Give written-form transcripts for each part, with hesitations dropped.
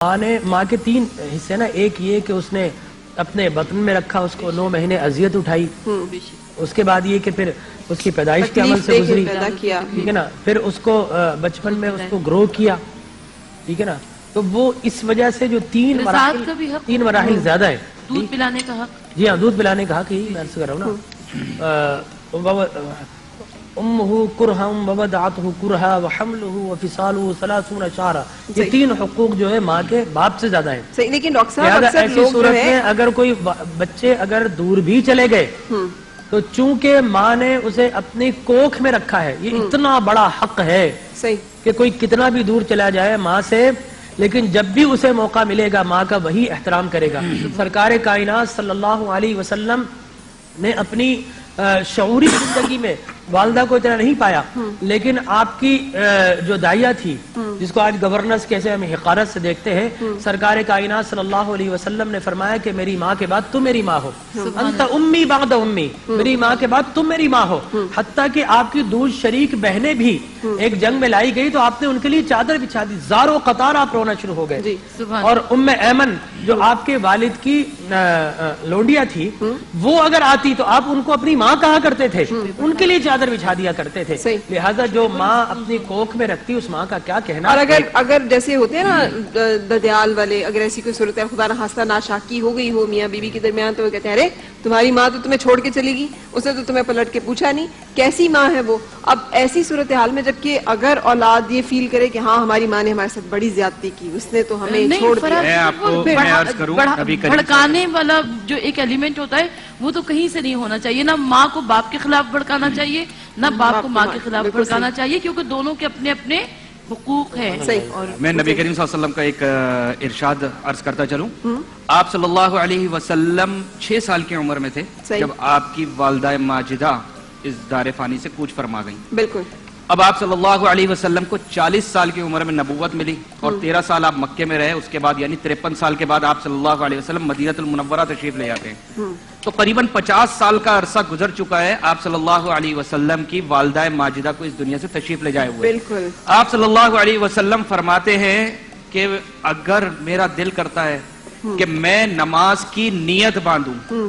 ماں کے تین حصے نا، ایک یہ کہ اس نے اپنے بطن میں رکھا، اس کو 9 مہینے اذیت اٹھائی، اس کے بعد یہ کہ پھر اس کی پیدائش کے عمل سے گزری، ٹھیک ہے نا، پھر اس کو بچپن میں اس کو گرو کیا، ٹھیک ہے نا، تو وہ اس وجہ سے جو تین مراحل زیادہ ہے۔ دودھ پلانے کا حق، جی ہاں، دودھ پلانے کا حق، یہی میں عرض کر رہا ہوں نا، امہ کرہا ووضعتہ کرہا وحملہ وفصالہ 30 شہرا، یہ تین حقوق جو ہے ماں کے باپ سے زیادہ ہیں۔ صحیح، لیکن ڈاکٹر صاحب اکثر ایسی صورت میں اگر کوئی بچے اگر دور بھی چلے گئے تو چونکہ ماں نے اسے اپنی کوکھ میں رکھا ہے، یہ اتنا بڑا حق ہے کہ کوئی کتنا بھی دور چلا جائے ماں سے، لیکن جب بھی اسے موقع ملے گا ماں کا وہی احترام کرے گا۔ سرکار کائنات صلی اللہ علیہ وسلم نے اپنی شعوری زندگی میں والدہ کو اتنا نہیں پایا، لیکن آپ کی جو دائیہ تھی، جس کو آج گورننس کیسے ہم حقارت سے دیکھتے ہیں، سرکار کائنات صلی اللہ علیہ وسلم نے فرمایا کہ میری ماں کے بعد تم میری ماں ہو، انت امی بعد امی، میری ماں کے بعد تم میری ماں ہو۔ حتیٰ کہ آپ کی دور شریک بہنیں بھی ایک جنگ میں لائی گئی تو آپ نے ان کے لیے چادر بچھا دی، زار و قطار آپ رونا شروع ہو گئے۔ اور ایمن جو آپ کے والد کی لونڈیا تھی، وہ اگر آتی تو آپ ان کو اپنی ماں کہا کرتے تھے، ان کے لیے چادر بچھا دیا کرتے تھے۔ لہٰذا جو ماں اپنی کوکھ میں رکھتی اس ماں کا کیا کہنا۔ اور اگر جیسے ہوتے ہیں نا ددیال والے، اگر ایسی کوئی صورت ہے خدا نخواستہ ناشاکی ہو گئی ہو میاں بیوی کے درمیان، تو وہ کہتے ہیں ارے تمہاری ماں تو تمہیں چھوڑ کے چلی گئی، اس نے تو تمہیں پلٹ کے پوچھا نہیں کیسی ماں ہے وہ۔ اب ایسی صورتحال میں جبکہ اگر اولاد یہ فیل کرے کہ ہاں ہماری ماں نے ہمارے ساتھ بڑی زیادتی کی، اس نے تو ہمیں چھوڑ دیا، بھڑکانے والا جو ایک ایلیمنٹ ہوتا ہے وہ تو کہیں سے نہیں ہونا چاہیے، نہ ماں کو باپ کے خلاف بھڑکانا چاہیے، نہ باپ کو ماں کے خلاف بھڑکانا چاہیے، کیونکہ دونوں کے اپنے اپنے حقوق ہیں۔ اور میں نبی کریم صلی اللہ علیہ وسلم کا ایک ارشاد عرض کرتا چلوں۔ آپ صلی اللہ علیہ وسلم 6 سال کی عمر میں تھے جب آپ کی والدہ ماجدہ اس دار فانی سے کوچ فرما گئیں۔ بالکل۔ اب آپ صلی اللہ علیہ وسلم کو 40 سال کی عمر میں نبوت ملی اور 13 سال آپ مکے میں رہے، اس کے بعد یعنی 53 سال کے بعد آپ صلی اللہ علیہ وسلم مدینہ المنورہ تشریف لے جاتے ہیں، تو قریباً 50 سال کا عرصہ گزر چکا ہے آپ صلی اللہ علیہ وسلم کی والدہ ماجدہ کو اس دنیا سے تشریف لے جائے ہوئے۔ بالکل۔ آپ صلی اللہ علیہ وسلم فرماتے ہیں کہ اگر میرا دل کرتا ہے کہ میں نماز کی نیت باندھوں،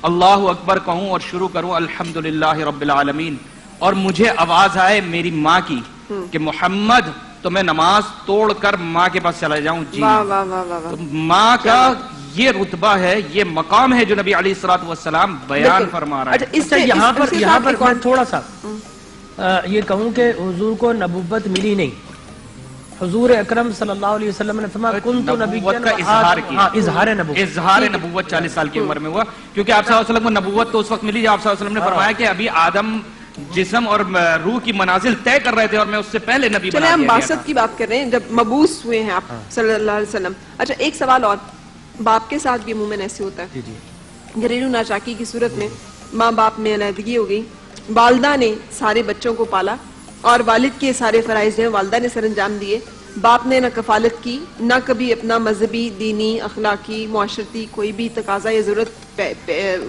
اللہ اکبر کہوں اور شروع کروں الحمدللہ رب العالمین، اور مجھے آواز آئے میری ماں کی کہ محمد، تو میں نماز توڑ کر ماں کے پاس چلا جاؤں۔ جی تو ماں کا یہ رتبہ ہے، یہ مقام ہے جو نبی علیہ الصلوۃ والسلام بیان فرما رہا ہے۔ یہاں پر میں تھوڑا سا یہ کہوں کہ حضور کو نبوت ملی نہیں، حضور اکرم صلی اللہ علیہ وسلم نے فرمایا کنت نبیًا کا اظہار کیا، اظہار نبوت 40 سال کی عمر میں ہوا، کیونکہ آپ صلی اللہ علیہ وسلم کو نبوت تو اس وقت ملی جب آپ صلی اللہ علیہ وسلم نے فرمایا کہ ابھی آدم جسم اور روح کی منازل طے کر رہے تھے اور میں اس سے پہلے نبی بنا دیا گیا تھا۔ چلیں ہم بعثت کی بات کر رہے ہیں جب مبعوث ہوئے ہیں آپ صلی اللہ علیہ وسلم۔ اچھا ایک سوال اور، باپ کے ساتھ بھی عموماً ایسے ہوتا ہے، گھریلو ناچاکی کی صورت میں ماں باپ میں علیحدگی ہو گئی، والدہ نے سارے بچوں کو پالا اور والد کے سارے فرائض جو ہیں والدہ نے سر انجام دیے، باپ نے نہ کفالت کی، نہ کبھی اپنا مذہبی، دینی، اخلاقی، معاشرتی کوئی بھی تقاضا یا ضرورت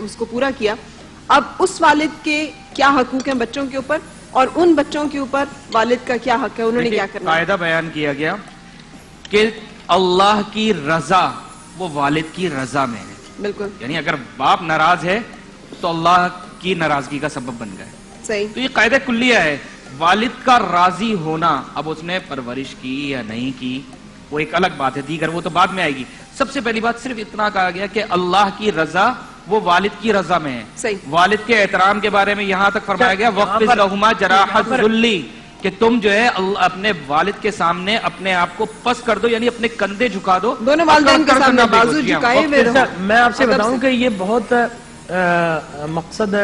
اس کو پورا کیا۔ اب اس والد کے کیا حقوق ہیں بچوں کے اوپر اور ان بچوں کے اوپر والد کا کیا حق ہے، انہوں نے کیا کرنا ہے؟ قاعدہ بیان کیا گیا کہ اللہ کی رضا وہ والد کی رضا میں ہے۔ بالکل، یعنی اگر باپ ناراض ہے تو اللہ کی ناراضگی کا سبب بن گئے۔ صحیح۔ تو یہ قاعدہ کلیہ ہے، والد کا راضی ہونا، اب اس نے پرورش کی یا نہیں کی وہ ایک الگ بات ہے، دیگر وہ تو بعد میں آئے گی۔ سب سے پہلی بات صرف اتنا کہا گیا کہ اللہ کی رضا وہ والد کی رضا میں ہے۔ صحیح۔ والد کے احترام کے بارے میں یہاں تک فرمایا گیا وَخْفِضْ لَهُمَا جَنَاحَ الذُّلِّ، کہ تم جو ہے اپنے والد کے سامنے اپنے آپ کو پس کر دو، یعنی اپنے کندھے جھکا دو، دونوں والدین کے سامنے بازو جھکائے ہوئے رہو۔ میں آپ سے بتاؤں کہ یہ بہت مقصد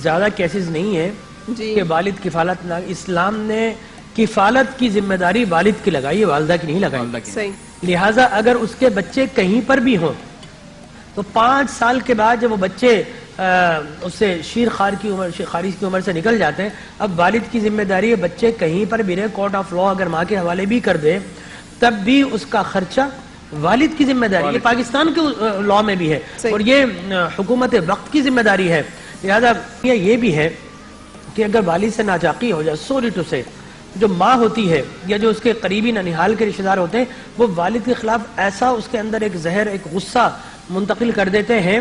زیادہ کیسز نہیں ہے کہ والد کفالت نہ، اسلام نے کفالت کی ذمہ داری والد کی لگائی ہے، والدہ کی نہیں لگائی۔ لہٰذا اگر اس کے بچے کہیں پر بھی ہوں تو 5 سال کے بعد جب وہ بچے اس سے شیر خارج کی عمر سے نکل جاتے ہیں، اب والد کی ذمہ داری ہے بچے کہیں پر بھی رہے، کورٹ آف لا اگر ماں کے حوالے بھی کر دے تب بھی اس کا خرچہ والد کی ذمہ داری، یہ پاکستان کے لا میں بھی ہے اور یہ حکومت وقت کی ذمہ داری ہے۔ لہٰذا یہ بھی ہے کہ اگر والد سے ناچاقی ہو جائے، سوری ٹو سے، جو ماں ہوتی ہے یا جو اس کے قریبی ننیحال کے رشتہ دار ہوتے ہیں وہ والد کے خلاف ایسا اس کے اندر ایک زہر ایک غصہ منتقل کر دیتے ہیں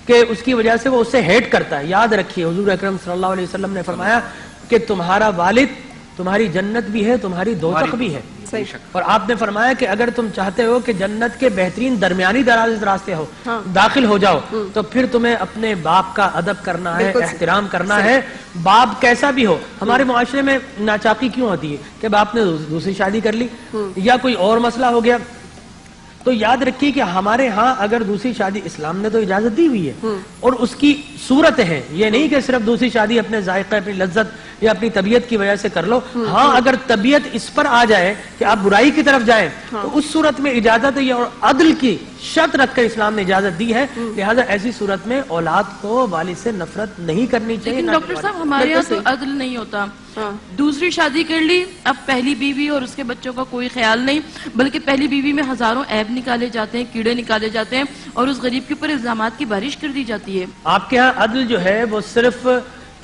کہ اس کی وجہ سے وہ اسے ہیٹ کرتا ہے. یاد رکھیے حضور اکرم صلی اللہ علیہ وسلم نے فرمایا کہ تمہارا والد تمہاری جنت بھی ہے تمہاری دوزخ بھی ہے. اور آپ نے فرمایا کہ اگر تم چاہتے ہو کہ جنت کے بہترین درمیانی دراز راستے ہو داخل ہو جاؤ تو پھر تمہیں اپنے باپ کا ادب کرنا ہے احترام کرنا ہے. باپ کیسا بھی ہو. ہمارے معاشرے میں ناچاقی کیوں ہوتی ہے کہ باپ نے دوسری شادی کر لی یا کوئی اور مسئلہ ہو گیا. تو یاد رکھیے کہ ہمارے ہاں اگر دوسری شادی اسلام نے تو اجازت دی ہوئی ہے اور اس کی صورت ہے. یہ نہیں کہ صرف دوسری شادی اپنے ذائقہ اپنی لذت یا اپنی طبیعت کی وجہ سے کر لو. ہاں اگر طبیعت اس پر آ جائے کہ آپ برائی کی طرف جائیں تو اس صورت میں اجازت ہے اور عدل کی شرط رکھ کر اسلام نے اجازت دی ہے. لہذا ایسی صورت میں اولاد کو والد سے نفرت نہیں کرنی چاہیے. لیکن ڈاکٹر صاحب ہمارے یہاں تو عدل نہیں ہوتا. دوسری شادی کر لی اب پہلی بیوی اور اس کے بچوں کا کوئی خیال نہیں بلکہ پہلی بیوی میں ہزاروں عیب نکالے جاتے ہیں کیڑے نکالے جاتے ہیں اور اس غریب کے اوپر الزامات کی بارش کر دی جاتی ہے. آپ کے ہاں عدل جو ہے وہ صرف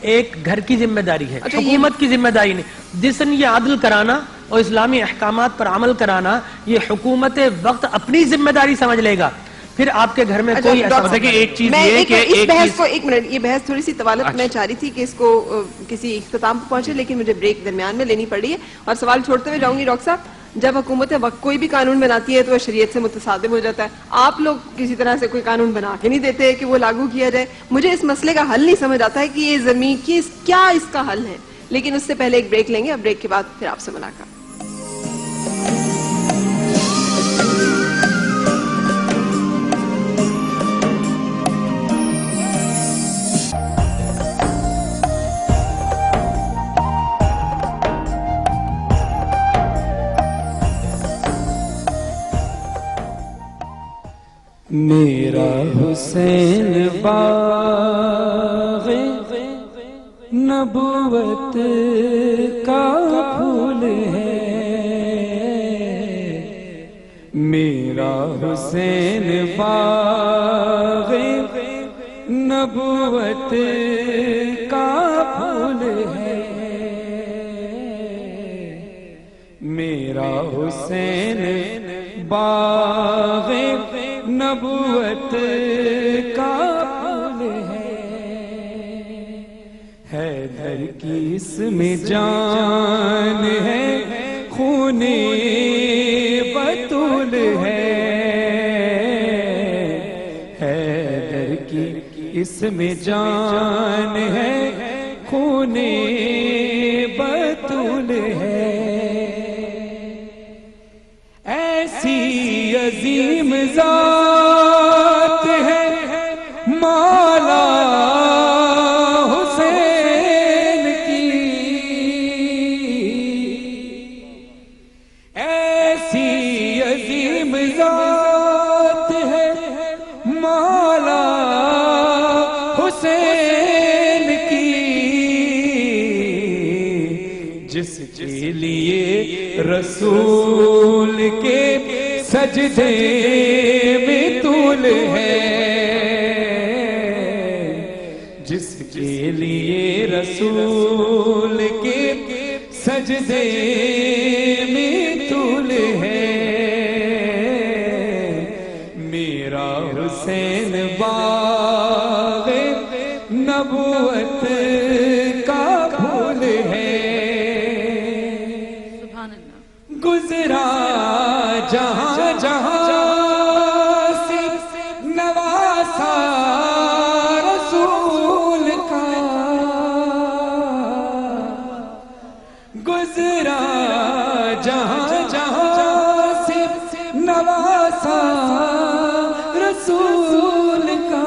ایک گھر کی ذمہ داری ہے حکومت کی ذمہ داری نہیں. جس نے یہ عدل کرانا اور اسلامی احکامات پر عمل کرانا یہ حکومت وقت اپنی ذمہ داری سمجھ لے گا پھر آپ کے گھر میں کوئی ایسا کہ ایک چیز میں یہ کہ اس بحث کو ایک منٹ یہ بحث تھوڑی سی طوالت میں چاہ رہی تھی کہ اس کو کسی اختتام پر پہنچے لیکن مجھے بریک درمیان میں لینی پڑی ہے اور سوال چھوڑتے ہوئے جاؤں گی. ڈاکٹر صاحب جب حکومت وقت کوئی بھی قانون بناتی ہے تو وہ شریعت سے متصادم ہو جاتا ہے. آپ لوگ کسی طرح سے کوئی قانون بنا کے نہیں دیتے کہ وہ لاگو کیا جائے. مجھے اس مسئلے کا حل نہیں سمجھ آتا ہے کہ یہ زمین کی کیا اس کا حل ہے. لیکن اس سے پہلے ایک بریک لیں گے. اب بریک کے بعد پھر آپ سے ملاقات. میرا حسین باغ نبوت کا پھول ہے. میرا حسین باغ نبوت کا پھول ہے. میرا حسین باغ نبوت کا پھول ہے. حیدر کی اس میں جان ہے خون بطول ہے. حیدر کی اس میں جان ہے خون بطول ہے. ایسی عظیم ذات ہے مولا حسین کی. ایسی عظیم ذات ہے مولا حسین کی جس کے لیے رسول کے سجدے میں طول ہے. جس کے لیے رسول کے سجدے میں طول ہے. میرا حسین باغ نبوت کا پھول ہے. گزرا جہاں جہاں سے نواسا رسول کا. گزرا جہاں جہاں سے نواسا رسول کا.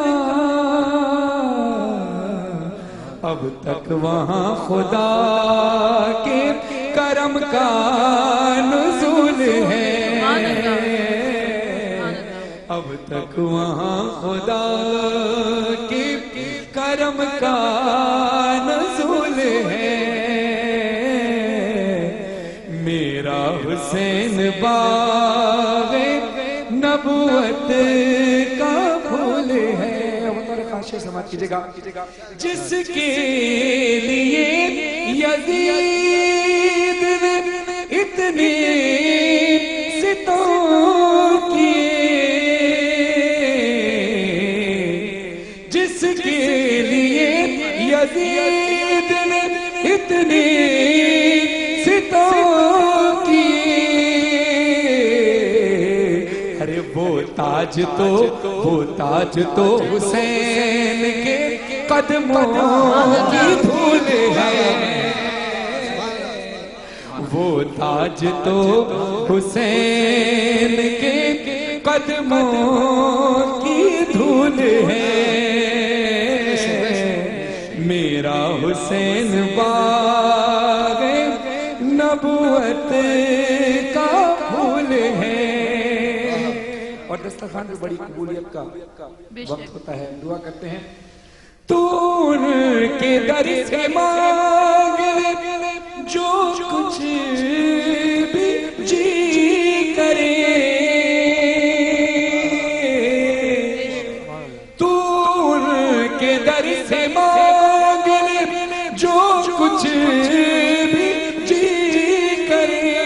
اب تک وہاں خدا کے کرم کا نزول ہے. اب تک وہاں خدا کے کرم کا نزول ہے. میرا حسین باغ نبوت کا پھول ہے. سماعت کیجیے گا. جس کے لیے یزید نے اتنے ستم کیے جس کے لیے یزید نے اتنے ستم کیے. ارے وہ تاج تو حسین کے قدموں کی دھول ہے. وہ تاج تو حسین کے قدموں کی دھول ہے. میرا حسین باغ نبوت کا پھول ہے. اور دسترخوان پہ بڑی قبولیت کا وقت ہوتا ہے. دعا کرتے ہیں. تو ان کے در سے مانگ جو کچھ بھی جی کرے. تو ان کے در سے مانگ جو کچھ بھی جی کرے.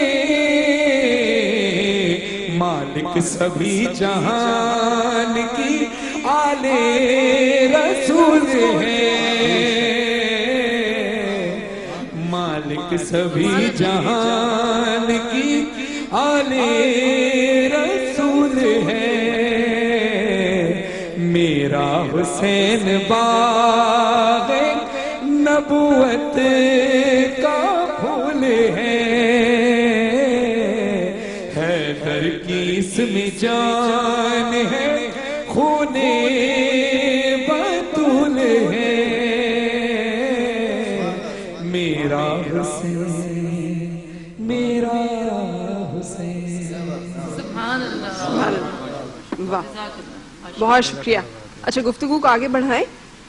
مالک سبھی جہان کی آلے رسول ہے. مالک سبھی جہان کی آلے رسول ہے. میرا حسین باغ نبوت کا پھول ہے. حیدر کی اس میں جان ہے خون بطول ہے. میرا حسین میرا حسین. سبحان اللہ. واہ بہت شکریہ. اچھا گفتگو کو آگے بڑھائیں.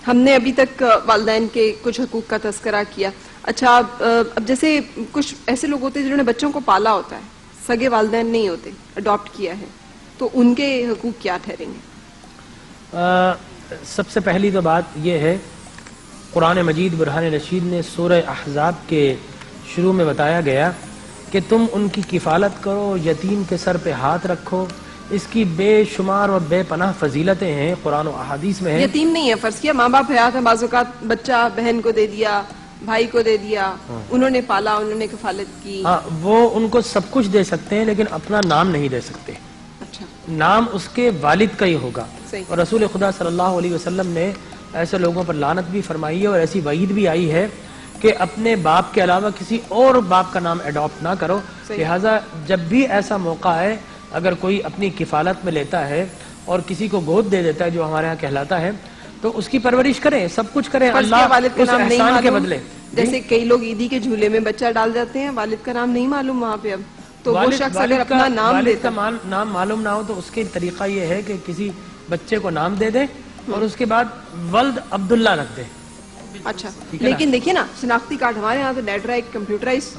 ہم نے ابھی تک والدین کے کچھ حقوق کا تذکرہ کیا. اچھا اب جیسے کچھ ایسے لوگ ہوتے ہیں جنہوں نے بچوں کو پالا ہوتا ہے, سگے والدین نہیں ہوتے, اڈاپٹ کیا ہے, تو ان کے حقوق کیا ٹھہریں گے؟ سب سے پہلی تو بات یہ ہے, قرآن مجید برہان رشید نے سورہ احزاب کے شروع میں بتایا گیا کہ تم ان کی کفالت کرو, یتیم کے سر پہ ہاتھ رکھو. اس کی بے شمار اور بے پناہ فضیلتیں ہیں, قرآن و احادیث میں ہیں. یتیم نہیں ہے, فرض کیا ماں باپ حیات ہے, بعض اوقات بچہ بہن کو دے دیا, بھائی کو دے دیا, انہوں نے پالا, انہوں نے کفالت کی. ہاں, وہ ان کو سب کچھ دے سکتے ہیں لیکن اپنا نام نہیں دے سکتے. اچھا, نام اس کے والد کا ہی ہوگا. صحیح. اور رسول خدا صلی اللہ علیہ وسلم نے ایسے لوگوں پر لعنت بھی فرمائی ہے اور ایسی وعید بھی آئی ہے کہ اپنے باپ کے علاوہ کسی اور باپ کا نام اڈاپٹ نہ کرو. لہٰذا جب بھی ایسا موقع ہے, اگر کوئی اپنی کفالت میں لیتا ہے اور کسی کو گود دے دیتا ہے جو ہمارے ہاں کہلاتا ہے, تو اس کی پرورش کریں, سب کچھ کریں, اللہ اس احسان کے بدلے. جیسے کئی لوگ عیدی کے جھولے میں بچہ ڈال جاتے ہیں, والد کا نام نہیں معلوم وہاں پہ, اب تو وہ شخص اگر اپنا نام دیتا, نام معلوم نہ ہو تو اس کے طریقہ یہ ہے کہ کسی بچے کو نام دے دے اور اس کے بعد ولد عبداللہ رکھ دے. اچھا, لیکن دیکھیے نا, شناختی کارڈ ہمارے یہاں تو نیٹرا ایک کمپیوٹرائز